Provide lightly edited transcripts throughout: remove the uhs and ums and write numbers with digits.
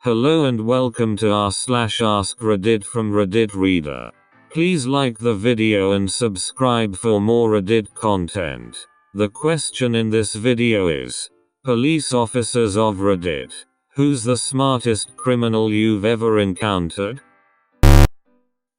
Hello and welcome to r/Ask Reddit from Reddit Reader. Please like the video and subscribe for more Reddit content. The question in this video is, police officers of Reddit, who's the smartest criminal you've ever encountered?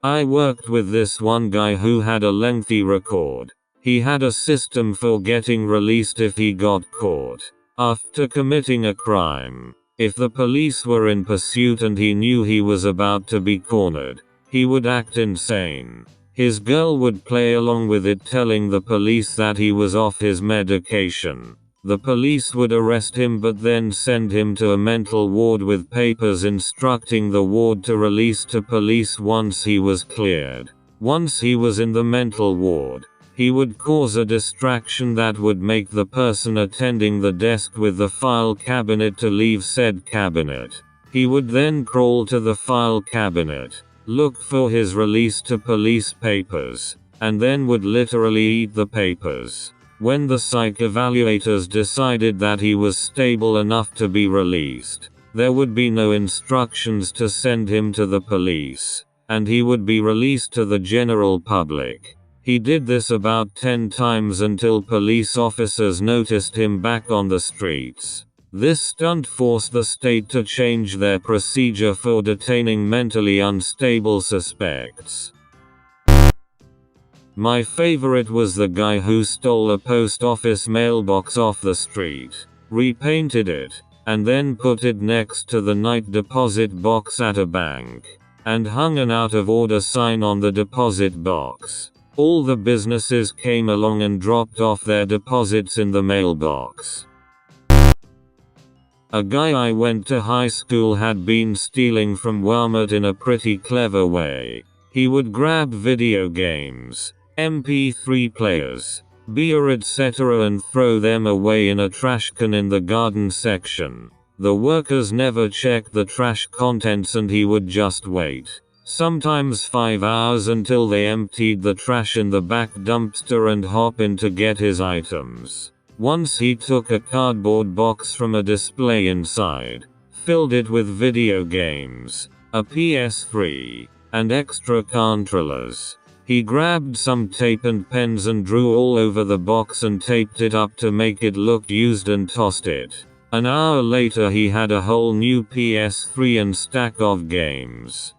I worked with this one guy who had a lengthy record. He had a system for getting released if he got caught after committing a crime. If the police were in pursuit and he knew he was about to be cornered, he would act insane. His girl would play along with it, telling the police that he was off his medication. The police would arrest him but then send him to a mental ward with papers instructing the ward to release to police once he was cleared. Once he was in the mental ward, he would cause a distraction that would make the person attending the desk with the file cabinet to leave said cabinet. He would then crawl to the file cabinet, look for his release to police papers, and then would literally eat the papers. When the psych evaluators decided that he was stable enough to be released, there would be no instructions to send him to the police, and he would be released to the general public. He did this about 10 times until police officers noticed him back on the streets. This stunt forced the state to change their procedure for detaining mentally unstable suspects. My favorite was the guy who stole a post office mailbox off the street, repainted it, and then put it next to the night deposit box at a bank, and hung an out of order sign on the deposit box. All the businesses came along and dropped off their deposits in the mailbox. A guy I went to high school had been stealing from Walmart in a pretty clever way. He would grab video games, MP3 players, beer etc. and throw them away in a trash can in the garden section. The workers never checked the trash contents and he would just wait, sometimes 5 hours, until they emptied the trash in the back dumpster and hop in to get his items. Once he took a cardboard box from a display inside, filled it with video games, a PS3, and extra controllers. He grabbed some tape and pens and drew all over the box and taped it up to make it look used and tossed it. An hour later he had a whole new PS3 and stack of games.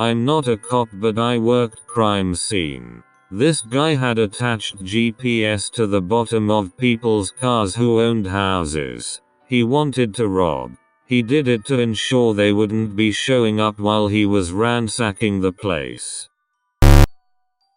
I'm not a cop but I worked crime scene. This guy had attached GPS to the bottom of people's cars who owned houses he wanted to rob. He did it to ensure they wouldn't be showing up while he was ransacking the place.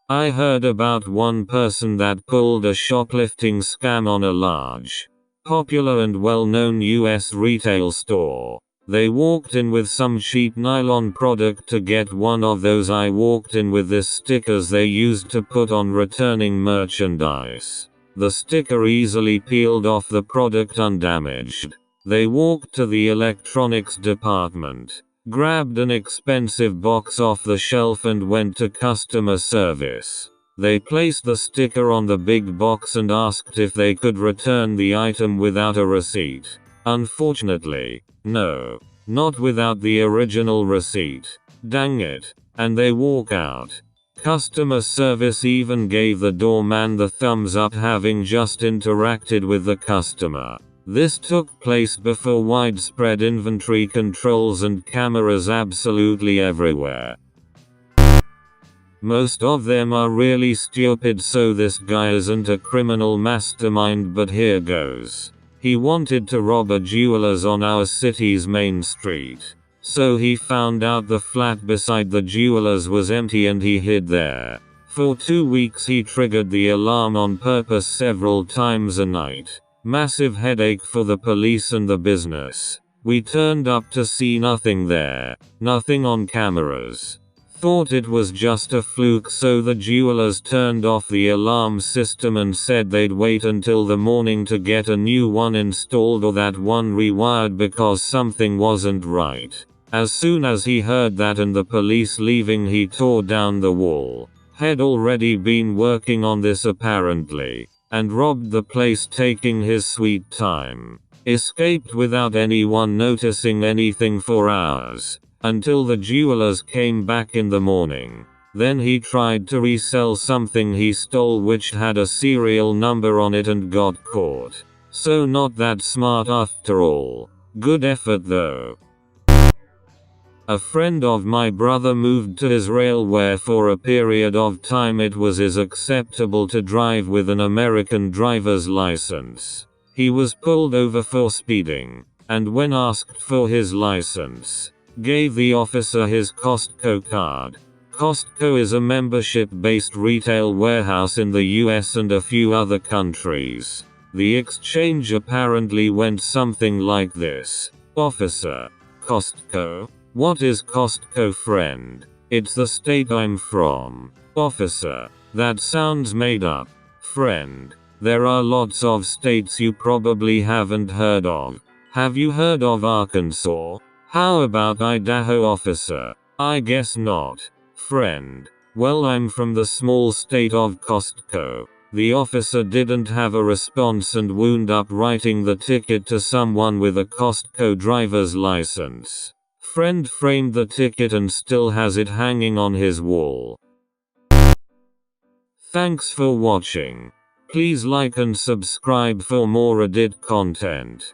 I heard about one person that pulled a shoplifting scam on a large, popular and well-known US retail store. They walked in with some cheap nylon product to get one of those "I walked in with this" stickers they used to put on returning merchandise. The sticker easily peeled off the product undamaged. They walked to the electronics department, grabbed an expensive box off the shelf and went to customer service. They placed the sticker on the big box and asked if they could return the item without a receipt. Unfortunately, no, not without the original receipt. Dang it. And they walk out. Customer service even gave the doorman the thumbs up, having just interacted with the customer. This took place before widespread inventory controls and cameras absolutely everywhere. Most of them are really stupid, so this guy isn't a criminal mastermind, but here goes. He wanted to rob a jeweler's on our city's main street. So he found out the flat beside the jeweler's was empty and he hid there. For 2 weeks he triggered the alarm on purpose several times a night. Massive headache for the police and the business. We turned up to see nothing there. Nothing on cameras. Thought it was just a fluke, so the jewelers turned off the alarm system and said they'd wait until the morning to get a new one installed or that one rewired because something wasn't right. As soon as he heard that and the police leaving, he tore down the wall. Had already been working on this apparently, and robbed the place, taking his sweet time. Escaped without anyone noticing anything for hours, until the jewelers came back in the morning. Then he tried to resell something he stole which had a serial number on it and got caught. So not that smart after all. Good effort though. A friend of my brother moved to Israel where for a period of time it was acceptable to drive with an American driver's license. He was pulled over for speeding, and when asked for his license, gave the officer his Costco card. Costco is a membership-based retail warehouse in the US and a few other countries. The exchange apparently went something like this. Officer: Costco? What is Costco, friend? It's the state I'm from. Officer: that sounds made up. Friend: there are lots of states you probably haven't heard of. Have you heard of Arkansas? How about Idaho? Officer: I guess not. Friend: well, I'm from the small state of Costco. The officer didn't have a response and wound up writing the ticket to someone with a Costco driver's license. Friend framed the ticket and still has it hanging on his wall. Thanks for watching. Please like and subscribe for more Reddit content.